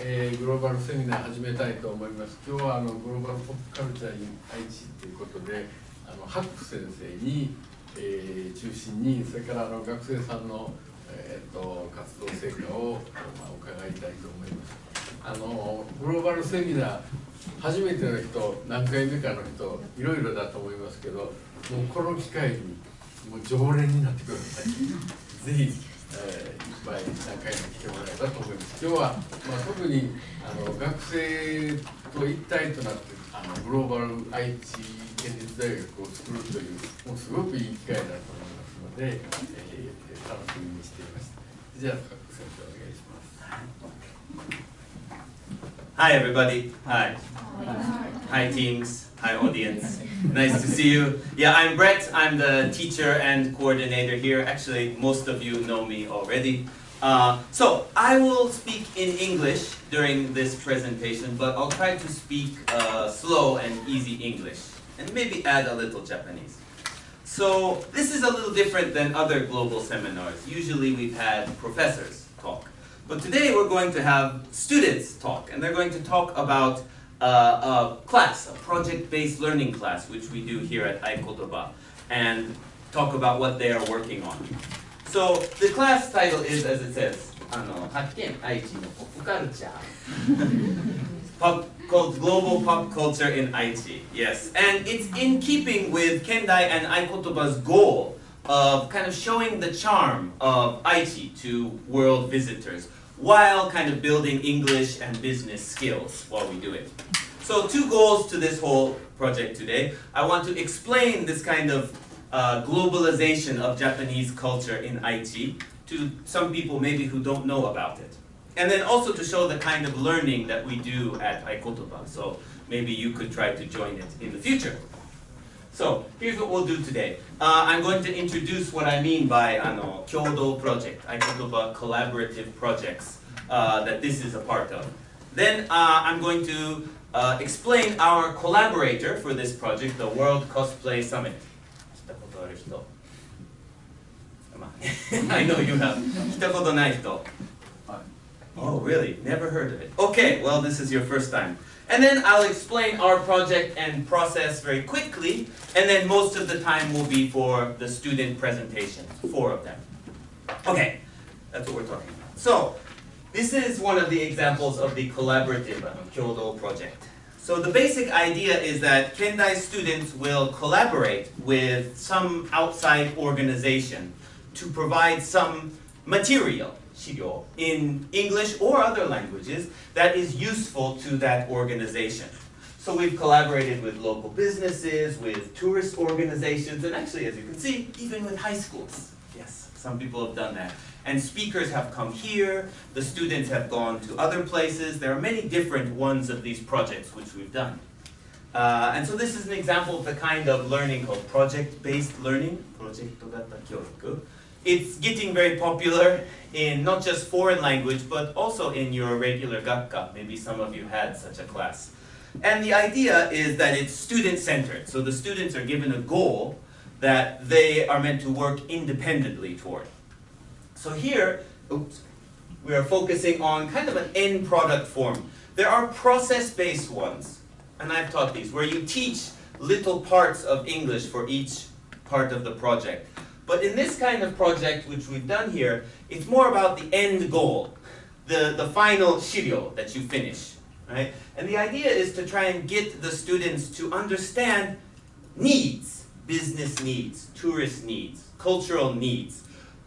グローバルセミナー始めたいと思います。今日はグローバルポップカルチャー in 愛知ということで、ハック先生に、中心に、それから学生さんの、活動成果を、伺いたいと思います。グローバルセミナー初めての人、何回目かの人、いろいろだと思いますけど、もうこの機会にもう常連になってください。ぜひ、いっぱい何回も来てもらえたと思います。今日は、特に学生と一体となってグローバル愛知県立大学を作るという、もうすごくいい機会だと思いますので、楽しみにしています。じゃあ、ハック先生お願いします。Hi everybody. Hi. Hi teams. Hi audience. Nice to see you. Yeah, I'm Brett. I'm the teacher and coordinator here. Actually, most of you know me already. So I will speak in English during this presentation, but I'll try to speak slow and easy English, and maybe add a little Japanese. So this is a little different than other global seminars. Usually we've had professors talk. But today we're going to have students talk, and they're going to talk about a class, a project-based learning class, which we do here at iKotoba, and talk about what they are working on. So the class title is, as it says, 発見愛知のポップカルチャー called Global Pop Culture in Aichi. Yes, and it's in keeping with Kendai and iKotoba's goal of kind of showing the charm of Aichi to world visitors, while kind of building English and business skills while we do it. So 2 goals to this whole project today. I want to explain this kind of globalization of Japanese culture in Aichi to some people maybe who don't know about it. And then also to show the kind of learning that we do at iKotoba. So maybe you could try to join it in the future. So here's what we'll do today. I'm going to introduce what I mean by Kyodo project, iKotoba collaborative projects that this is a part of. Then I'm going to explain our collaborator for this project, the World Cosplay Summit. I know you have. Oh, really? Never heard of it. Okay, well, this is your first time. And then I'll explain our project and process very quickly, and then most of the time will be for the student presentations, 4 of them. Okay, that's what we're talking about. So, this is one of the examples of the collaborative Kyodo project. So the basic idea is that Kendai students will collaborate with some outside organization to provide some material, shiryo, in English or other languages that is useful to that organization. So we've collaborated with local businesses, with tourist organizations, and actually, as you can see, even with high schools. Yes, some people have done that. And speakers have come here, the students have gone to other places. There are many different ones of these projects which we've done. And so this is an example of the kind of learning called project-based learning. It's getting very popular in not just foreign language, but also in your regular gakka. Maybe some of you had such a class. And the idea is that it's student-centered. So the students are given a goal that they are meant to work independently toward. So here, we are focusing on kind of an end product form. There are process-based ones, and I've taught these, where you teach little parts of English for each part of the project. But in this kind of project, which we've done here, it's more about the end goal, the final shiryo that you finish, right? And the idea is to try and get the students to understand needs, business needs, tourist needs, cultural needs.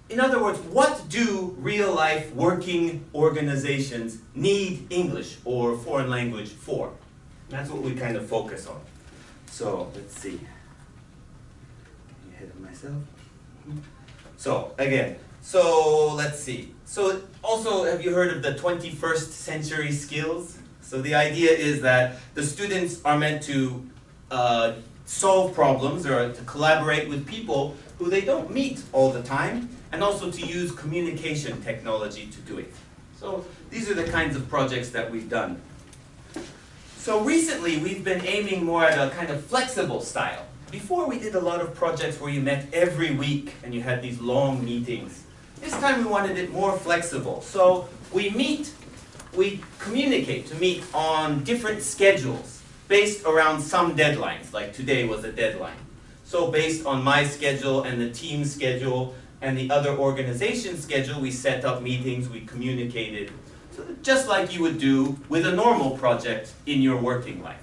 In other words, what do real-life working organizations need English or foreign language for? And that's what we kind of focus on. So, let's see. Getting ahead of myself. So, again, so let's see. So, also, have you heard of the 21st century skills? So the idea is that the students are meant to solve problems or to collaborate with people who they don't meet all the time, and also to use communication technology to do it. So these are the kinds of projects that we've done. So recently we've been aiming more at a kind of flexible style. Before we did a lot of projects where you met every week and you had these long meetings. This time we wanted it more flexible. So we meet we communicate to meet on different schedules based around some deadlines, like today was a deadline. So based on my schedule and the team's schedule and the other organization's schedule, we set up meetings, we communicated, so just like you would do with a normal project in your working life.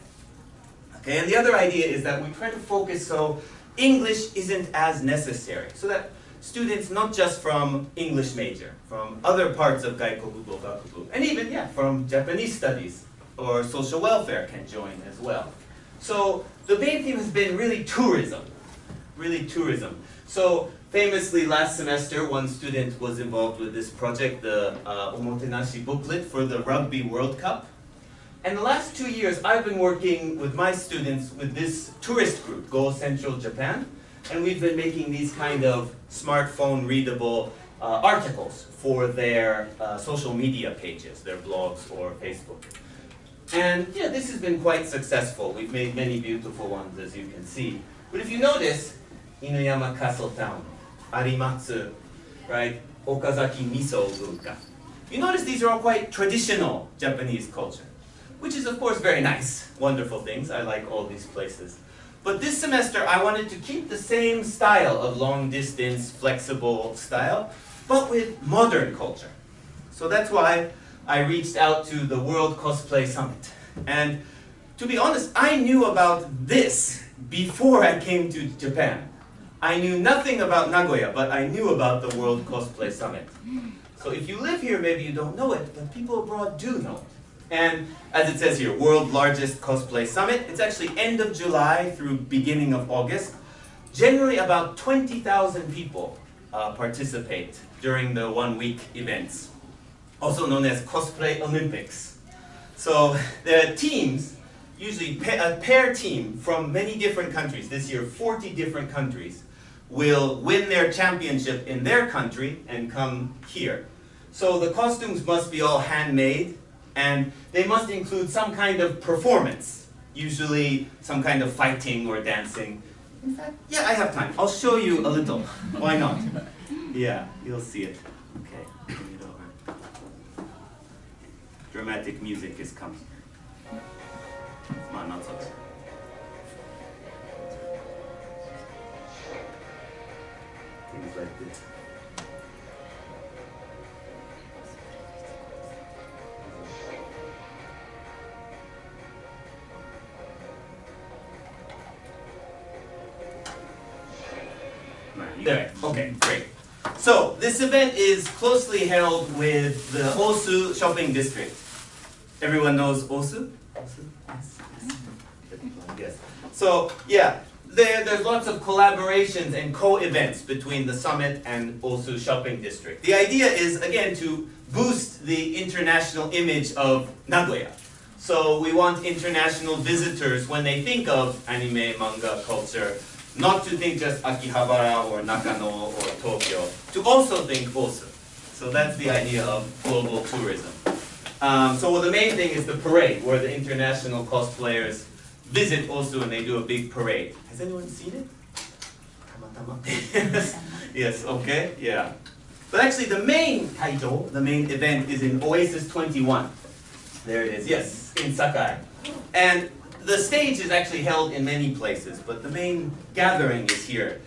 Okay, and the other idea is that we try to focus so English isn't as necessary, so that students not just from English major, from other parts of Gaikokugo Gakubu, and even, from Japanese studies or social welfare can join as well. So the main theme has been really tourism. So famously last semester, one student was involved with this project, the Omotenashi booklet for the Rugby World Cup. And the last 2 years, I've been working with my students with this tourist group, Go Central Japan, and we've been making these kind of smartphone readable articles for their social media pages, their blogs or Facebook. And this has been quite successful. We've made many beautiful ones, as you can see. But if you notice, Inuyama Castle Town, Arimatsu, right, Okazaki Miso Bunka. You notice these are all quite traditional Japanese culture, which is of course very nice, wonderful things. I like all these places. But this semester I wanted to keep the same style of long distance, flexible style, but with modern culture. So that's why I reached out to the World Cosplay Summit. And to be honest, I knew about this before I came to Japan. I knew nothing about Nagoya, but I knew about the World Cosplay Summit. So if you live here, maybe you don't know it, but people abroad do know it. And as it says here, world largest cosplay summit. It's actually end of July through beginning of August. Generally about 20,000 people participate during the 1-week events, also known as Cosplay Olympics. So the teams, usually a pair team from many different countries, this year 40 different countries, will win their championship in their country and come here. So the costumes must be all handmade, and they must include some kind of performance, usually some kind of fighting or dancing. In fact, I have time. I'll show you a little. Why not? Yeah, you'll see it. Okay, bring it over. Dramatic music is coming. Not so bad. Things like this. There. Okay, great. So this event is closely held with the Osu shopping district. Everyone knows Osu? Osu? Yes. Yes. So there's lots of collaborations and co-events between the summit and Osu shopping district. The idea is, again, to boost the international image of Nagoya. So we want international visitors, when they think of anime, manga, culture, not to think just Akihabara or Nakano or Tokyo, to also think Osu. So that's the idea of global tourism. So the main thing is the parade, where the international cosplayers visit Osu and they do a big parade. Has anyone seen it? Yes, okay, yeah. But actually the main title, the main event is in Oasis 21. There it is, yes, in Sakai. And the stage is actually held in many places, but the main gathering is here.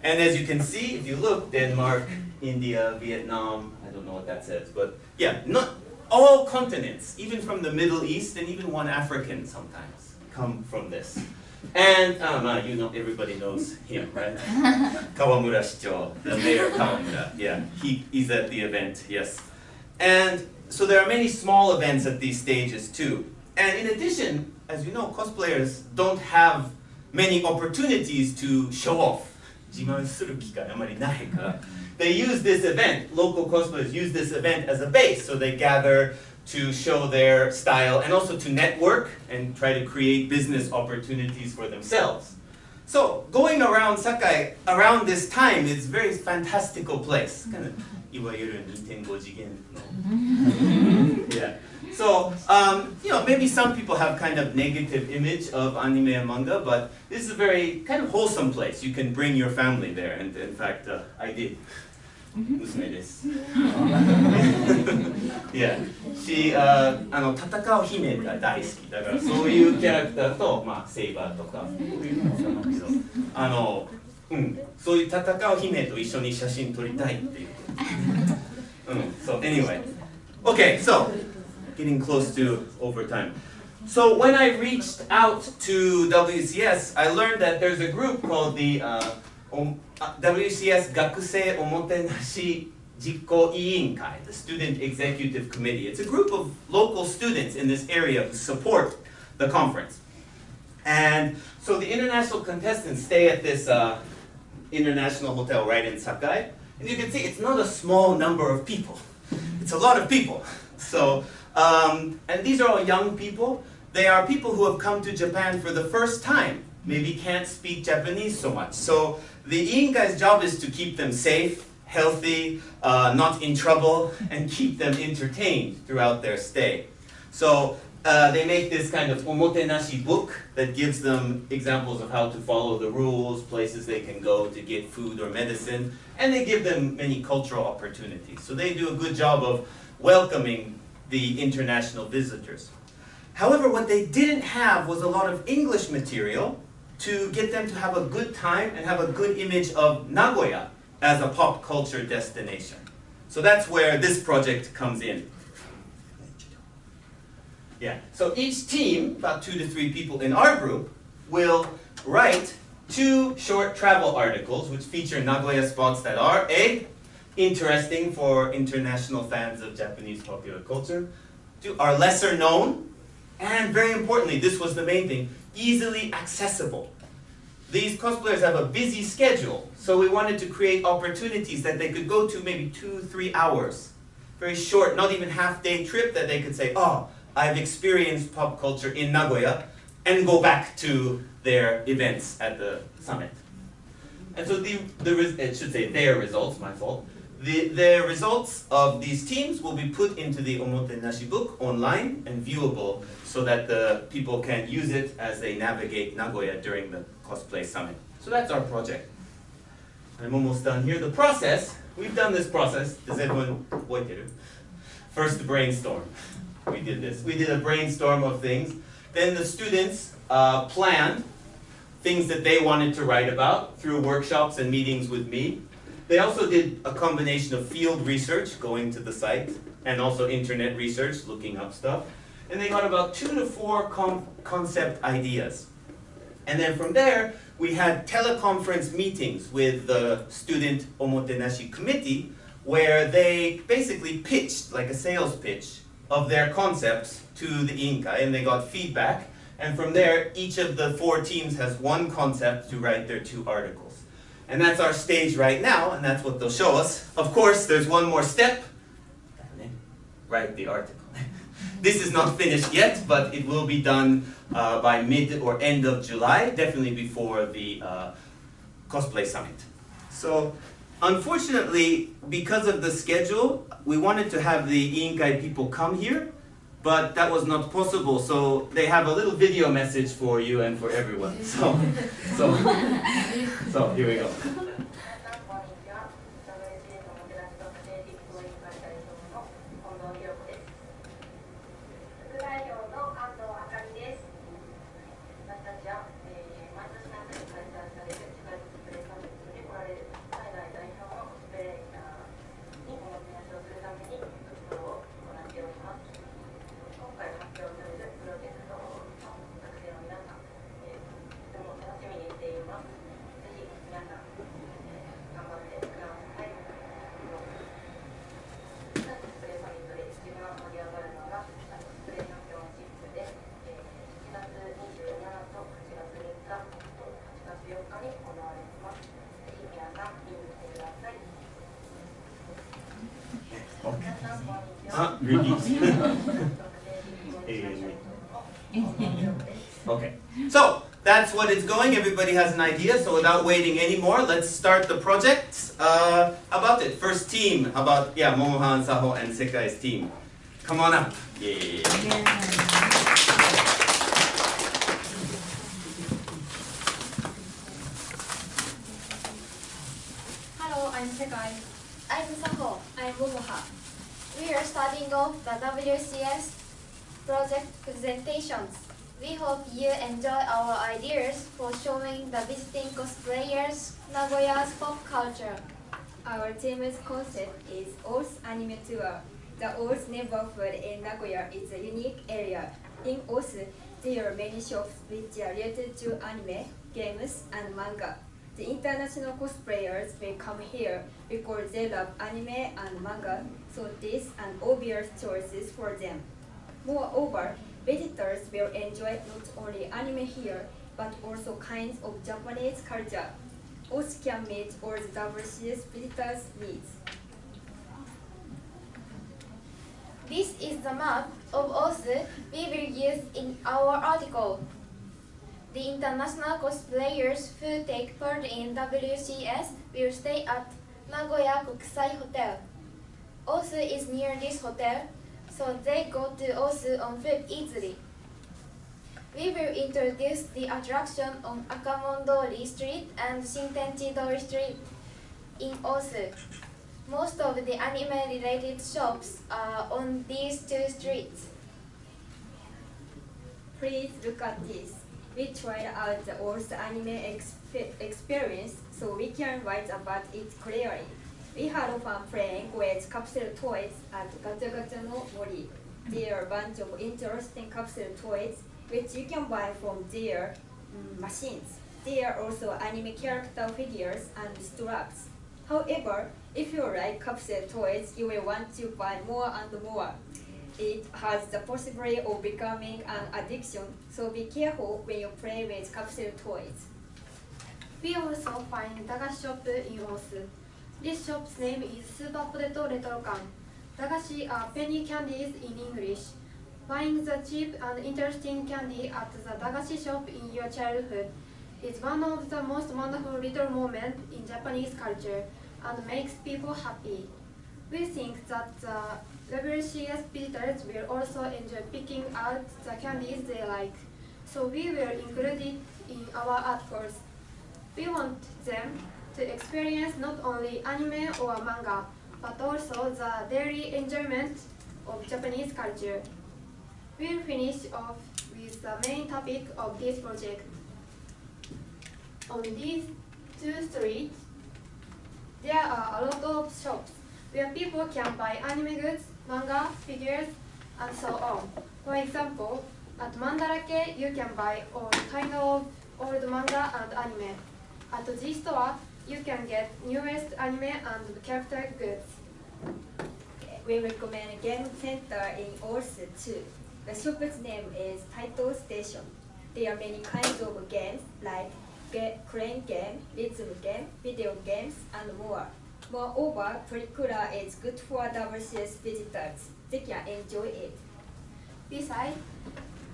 And as you can see, if you look, Denmark, India, Vietnam, I don't know what that says, but not all continents, even from the Middle East and even one African sometimes, come from this. And everybody knows him, right? Kawamura Shicho, the mayor Kawamura, he's at the event, yes. And so there are many small events at these stages too. And in addition, as you know, cosplayers don't have many opportunities to show off. They use this event, local cosplayers use this event as a base, so they gather to show their style and also to network and try to create business opportunities for themselves. So going around Sakai around this time is a very fantastical place. So, maybe some people have kind of negative image of anime and manga, but this is a very kind of wholesome place. You can bring your family there, and in fact, I did. 娘です。yeah. She 戦う姫が大好きだからそういうキャラクターと、まあ、セイバーとかそういう戦う姫と一緒に写真撮りたいっていう。So anyway, okay, so getting close to overtime. So when I reached out to WCS, I learned that there's a group called the WCS 学生おもてなし実行委員会, the Student Executive Committee. It's a group of local students in this area who support the conference. And so the international contestants stay at this international hotel right in Sakai. And you can see it's not a small number of people. It's a lot of people. So, and these are all young people. They are people who have come to Japan for the first time. Maybe can't speak Japanese so much. So the Iinkai's job is to keep them safe, healthy, not in trouble, and keep them entertained throughout their stay. So they make this kind of omotenashi book that gives them examples of how to follow the rules, places they can go to get food or medicine, and they give them many cultural opportunities. So they do a good job of welcoming the international visitors. However, what they didn't have was a lot of English material to get them to have a good time and have a good image of Nagoya as a pop culture destination. So that's where this project comes in. Yeah, so each team, about 2 to 3 people in our group, will write 2 short travel articles which feature Nagoya spots that are A, interesting for international fans of Japanese popular culture, 2, are lesser known, and very importantly, this was the main thing, easily accessible. These cosplayers have a busy schedule, so we wanted to create opportunities that they could go to maybe 2-3 hours. Very short, not even half-day trip that they could say, oh, I've experienced pop culture in Nagoya, and go back to their events at the summit. And so it should say their results, my fault. The results of these teams will be put into the Omotenashi book online and viewable so that the people can use it as they navigate Nagoya during the Cosplay Summit. So that's our project. I'm almost done here. The process, we've done this process. Does everyone avoid it? First brainstorm. We did this. We did a brainstorm of things. Then the students planned things that they wanted to write about through workshops and meetings with me. They also did a combination of field research, going to the site, and also internet research, looking up stuff. And they got about 2 to 4 concept ideas. And then from there, we had teleconference meetings with the Student Omotenashi Committee, where they basically pitched, like a sales pitch, of their concepts to the Iinkai, and they got feedback. And from there, each of the 4 teams has 1 concept to write their 2 articles. And that's our stage right now, and that's what they'll show us. Of course, there's one more step. Write the article. This is not finished yet, but it will be done by mid or end of July, definitely before the Cosplay Summit. So, unfortunately, because of the schedule, we wanted to have the Iinkai people come here, but that was not possible, so they have a little video message for you and for everyone. So here we go. あ、リリース。Okay, so that's what it's going. Everybody has an idea, so without waiting anymore, let's start the project. About it. First team, about, yeah, Momohan, Saho, and Sekai's team. Come on up. Yeah. Hello, I'm Sekai. I'm kicking off the WCS project presentations. We hope you enjoy our ideas for showing the visiting cosplayers Nagoya's pop culture. Our team's concept is O's Anime Tour. The O's neighborhood in Nagoya is a unique area. In O's, there are many shops which are related to anime, games, and manga. The international cosplayers will come here because they love anime and manga, so this an obvious choices for them. Moreover, visitors will enjoy not only anime here, but also kinds of Japanese culture. O's can meet all the WCS visitors' needs. This is the map of O's we will use in our article. The international cosplayers who take part in WCS will stay at Nagoya Kokusai Hotel. Osu is near this hotel, so they go to Osu on foot easily. We will introduce the attraction on Akamon-dori Street and Shintenchi-dori Street in Osu. Most of the anime-related shops are on these two streets. Please look at this. We tried out the O's anime experience so we can write about it clearly. We had fun playing with capsule toys at Gacha Gacha no Mori. There are a bunch of interesting capsule toys which you can buy from their machines. There are also anime character figures and straps. However, if you like capsule toys, you will want to buy more and more. It has the possibility of becoming an addiction, so be careful when you play with capsule toys. We also find Dagashi shop in Osu. This shop's name is Super Potato Retrokan. Dagashi are penny candies in English. Buying the cheap and interesting candy at the Dagashi shop in your childhood is one of the most wonderful little moments in Japanese culture and makes people happy. We think that the WCS visitors will also enjoy picking out the candies they like, so we will include it in our articles. We want them to experience not only anime or manga, but also the daily enjoyment of Japanese culture. We'll finish off with the main topic of this project. On these two streets, there are a lot of shops where people can buy anime goods, manga, figures, and so on. For example, at Mandarake, you can buy all kind of old manga and anime. At this store, you can get newest anime and character goods. We recommend Game Center in Osu too. The shop's name is Taito Station. There are many kinds of games like crane game, rhythm game, video games, and more. Moreover, Pericula is good for WCS visitors. They can enjoy it. Besides,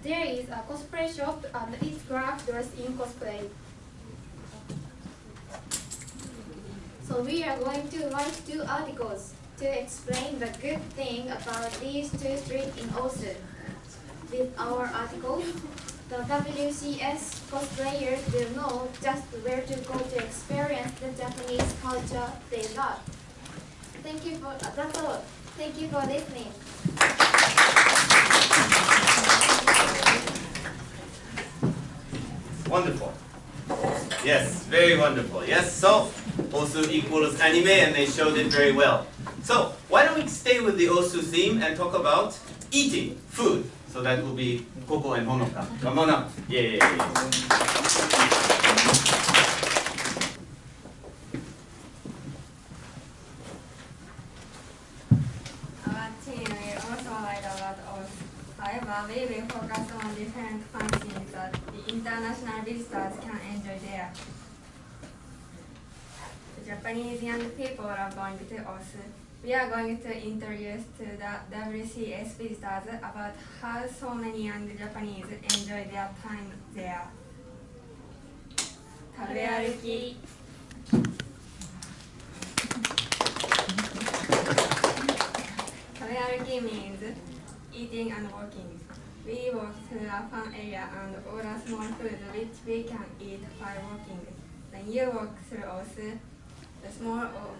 there is a cosplay shop and it's graph dressed in cosplay. So we are going to write 2 articles to explain the good thing about these 2 streets in Osu. With our articles, the WCS cosplayers will know just where to go to experience the Japanese culture they love. Thank you for that's all. Thank you for listening. Wonderful. Yes, very wonderful. Yes, so Osu equals anime and they showed it very well. So why don't we stay with the Osu theme and talk about eating, food. So that will be Coco and Honoka. Come on up. Yay. Our team will also write about us. However, we will focus on different functions that the international visitors can enjoy there. The Japanese young people are going to Osu. We are going to introduce to the WCS visitors about how so many young Japanese enjoy their time there. Tabearuki. Tabearuki means eating and walking. We walk through a fun area and order small food which we can eat while walking. When you walk through Osu, the smell of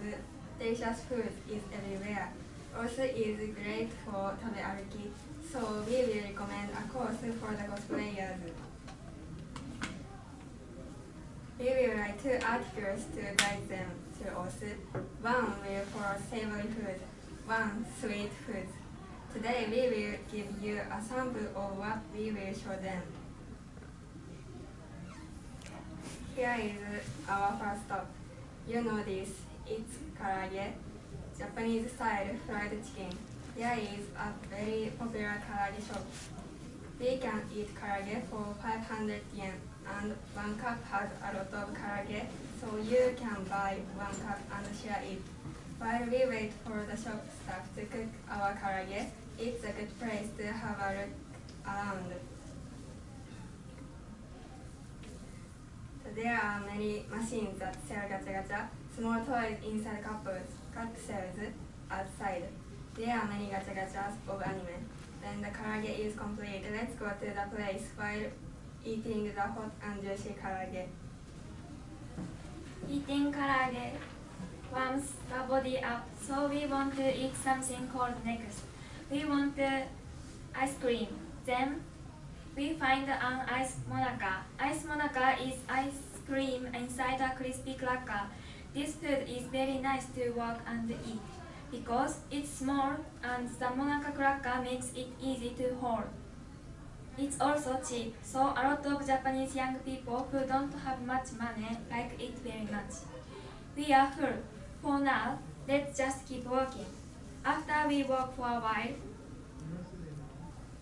delicious food is everywhere. Also is great for tabearuki, so we will recommend a course for the cosplayers. We will write 2 articles to guide them through Osu. One will for savory food, one sweet food. Today we will give you a sample of what we will show them. Here is our first stop. You know this, it's karage, Japanese style fried chicken. Here is a very popular karage shop. We can eat karage for 500 yen, and 1 cup has a lot of karage, so you can buy 1 cup and share it. While we wait for the shop staff to cook our karage, it's a good place to have a look around. So there are many machines that sell gacha, small toys inside capsules outside. There are many gacha of anime. When the karage is complete, let's go to the place while eating the hot and juicy karage. Eating karage warms the body up, so we want to eat something cold next. We want ice cream. Then we find an ice monaka. Ice monaka is ice cream inside a crispy cracker. This food is very nice to work and eat because it's small and the monaka cracker makes it easy to hold. It's also cheap, so a lot of Japanese young people who don't have much money like it very much. We are full. For now, let's just keep walking. After we walk for a while,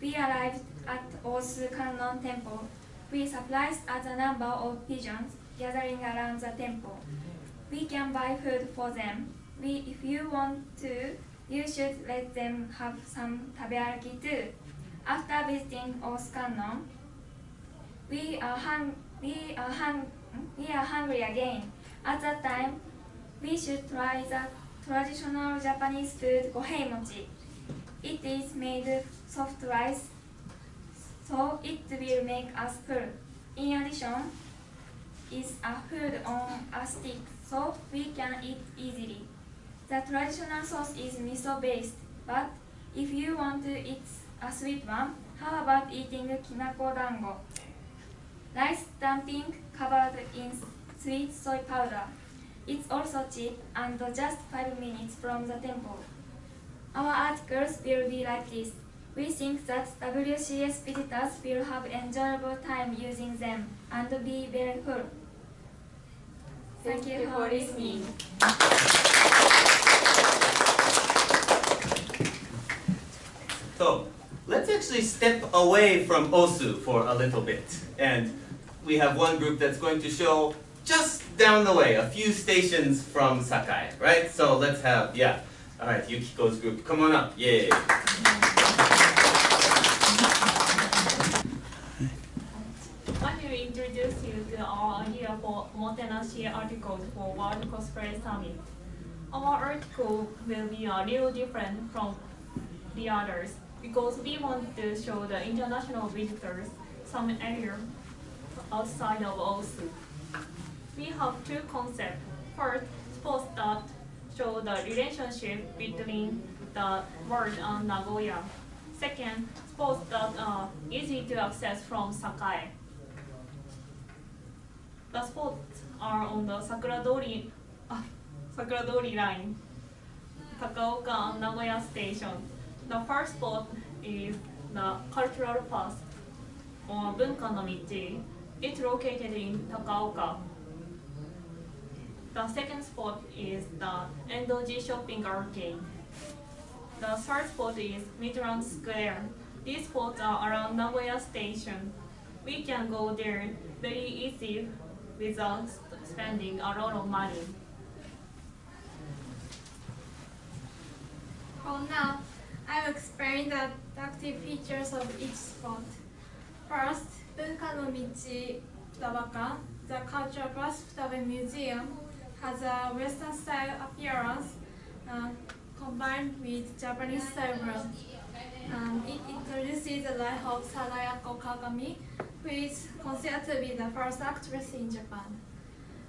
we arrived at Osu Kannon Temple. We surprised at the number of pigeons gathering around the temple. We can buy food for them. If you want to, you should let them have some tabearuki too. After visiting Osu Kannon, we are hungry again. At that time, we should try the traditional Japanese food gohei mochi. It is made of soft rice, so it will make us full. In addition, it's a food on a stick, so we can eat easily. The traditional sauce is miso based, but if you want to eat a sweet one, how about eating kinako dango? Rice dumpling covered in sweet soy powder. It's also cheap and just 5 minutes from the temple. Our articles will be like this. We think that WCS visitors will have enjoyable time using them and be very full. Thank you for listening. So let's actually step away from Osu for a little bit. And we have one group that's going to show just down the way, a few stations from Sakai, right? So let's have, all right, Yukiko's group, come on up, yay. I will introduce you to our idea for Motenashi articles for World Cosplay Summit. Our article will be a little different from the others because we want to show the international visitors some area outside of Osu. We have 2 concepts. First, sports that show the relationship between the world and Nagoya. Second, sports that are easy to access from Sakai. The spots are on the Sakuradori line, Takaoka and Nagoya station. The first spot is the cultural path, or Bunka no Michi. It's located in Takaoka. The second spot is the Endoji Shopping Arcade. The third spot is Midland Square. These spots are around Nagoya Station. We can go there very easy without spending a lot of money. For now, I will explain the attractive features of each spot. First, Bunka no Michi Futabaka, the cultural bus Futabe Museum, has a Western-style appearance combined with Japanese-style brand. It introduces the life of Sadayako Kagami, who is considered to be the first actress in Japan.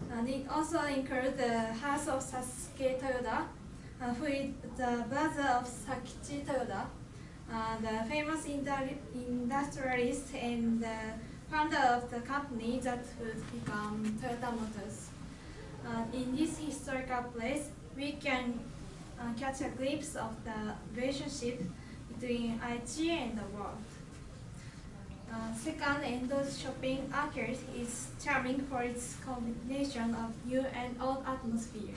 And it also includes the house of Sasuke Toyoda who is the brother of Sakichi Toyoda, the famous industrialist and the founder of the company that would become Toyota Motors. In this historical place, we can catch a glimpse of the relationship between Aichi and the world. Second, Endo's shopping arcade is charming for its combination of new and old atmosphere.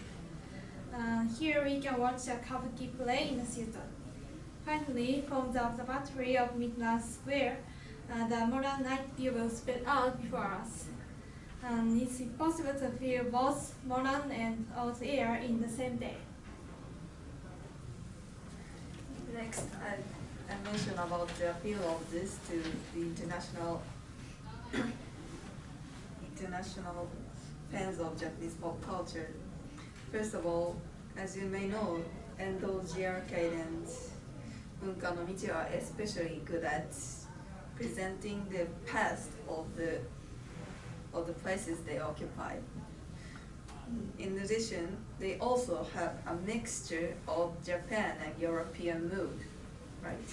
Here we can watch a kabuki play in the theater. Finally, from the observatory of Midland Square, the modern night view will spread out before us. It's impossible to feel both modern and old air in the same day. Next, I mentioned about the appeal of this to the international fans of Japanese pop culture. First of all, as you may know, Endo Arcade and Bunka no Michi are especially good at presenting the past of the places they occupy. In addition, they also have a mixture of Japan and European mood, right?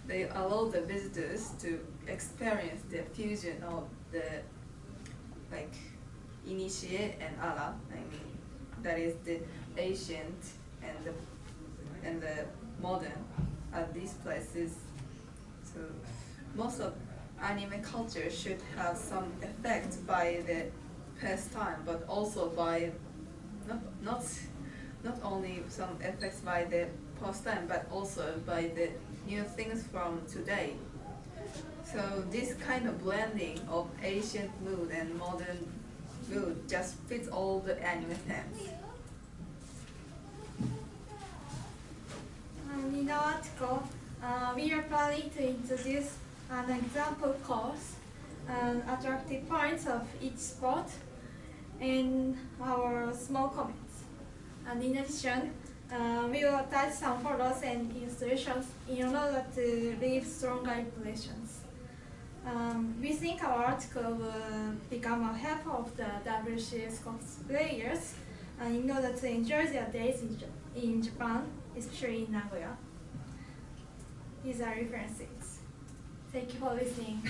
They allow the visitors to experience the fusion of the initiate and ara. I mean, that is the ancient and the modern at these places. So most of anime culture should have some effect by the past time, but also by not only some effects by the past time, but also by the new things from today. So this kind of blending of ancient mood and modern mood just fits all the anime fans. In the article, we are planning to introduce an example course and attractive points of each spot and our small comments. And in addition, we will attach some photos and illustrations in order to leave stronger impressions. We think our article will become a help of the WCS cosplayers in order to enjoy their days in Japan, especially in Nagoya. These are references. Thank you for listening.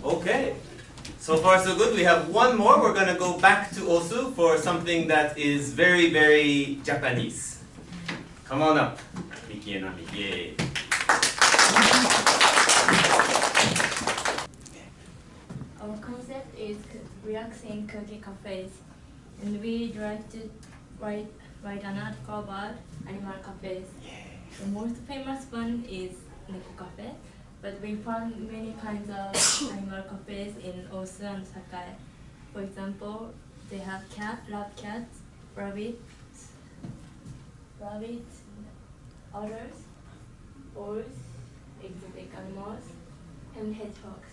Okay, so far so good. We have one more. We're going to go back to Osu for something that is very, very Japanese. Come on up. Miki and Ami. Yay. Our concept is relaxing cookie cafes, and we like to write an article about animal cafes. The most famous one is Neko Cafe, but we found many kinds of animal cafes in Osu and Sakai. For example, they have lab cats, rabbits, otters, owls, exotic animals, and hedgehogs.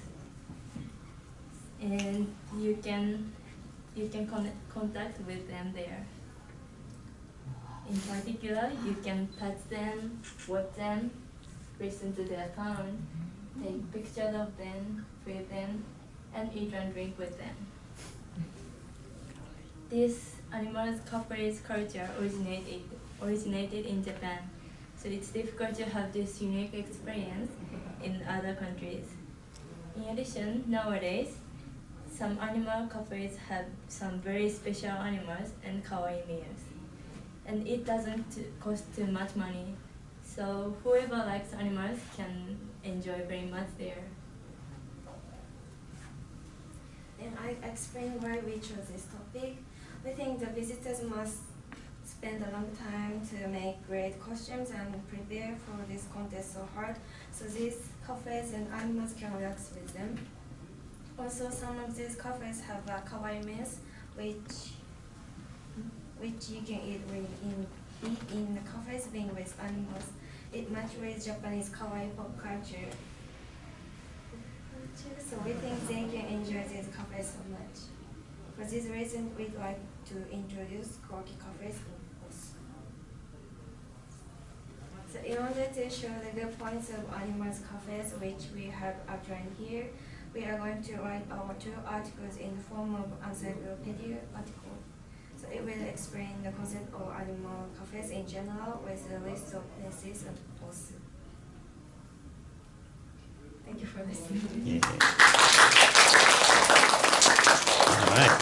And you can contact with them there. In particular, you can touch them, watch them, listen to their sound, take pictures of them, feed them, and eat and drink with them. This animal cafes culture originated in Japan, so it's difficult to have this unique experience in other countries. In addition, nowadays, some animal cafes have some very special animals and kawaii meals. And it doesn't cost too much money, so whoever likes animals can enjoy very much there. And I explain why we chose this topic. We think the visitors must spend a long time to make great costumes and prepare for this contest so hard, so these cafes and animals can relax with them. Also, some of these cafes have kawaii meals, which you can eat in the cafes being with animals. It matches with Japanese kawaii pop culture. So we think they can enjoy these cafes so much. For this reason, we'd like to introduce quirky cafes in Osu. So in order to show the good points of animals cafes, which we have outlined here, We are going to write our 2 articles in the form of encyclopedia article. So it will explain the concept of animal cafes in general with a list of places and posts. Thank you for listening. Yeah. All right.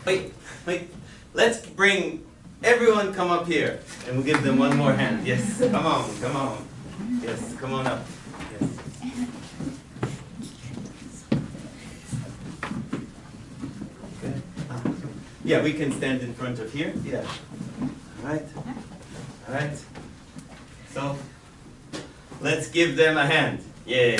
Okay. Wait. Let's bring everyone come up here and we'll give them one more hand. Yes, come on. Yes, come on up. Yes. Okay. Yeah, we can stand in front of here. Yeah. All right. So let's give them a hand. Yeah.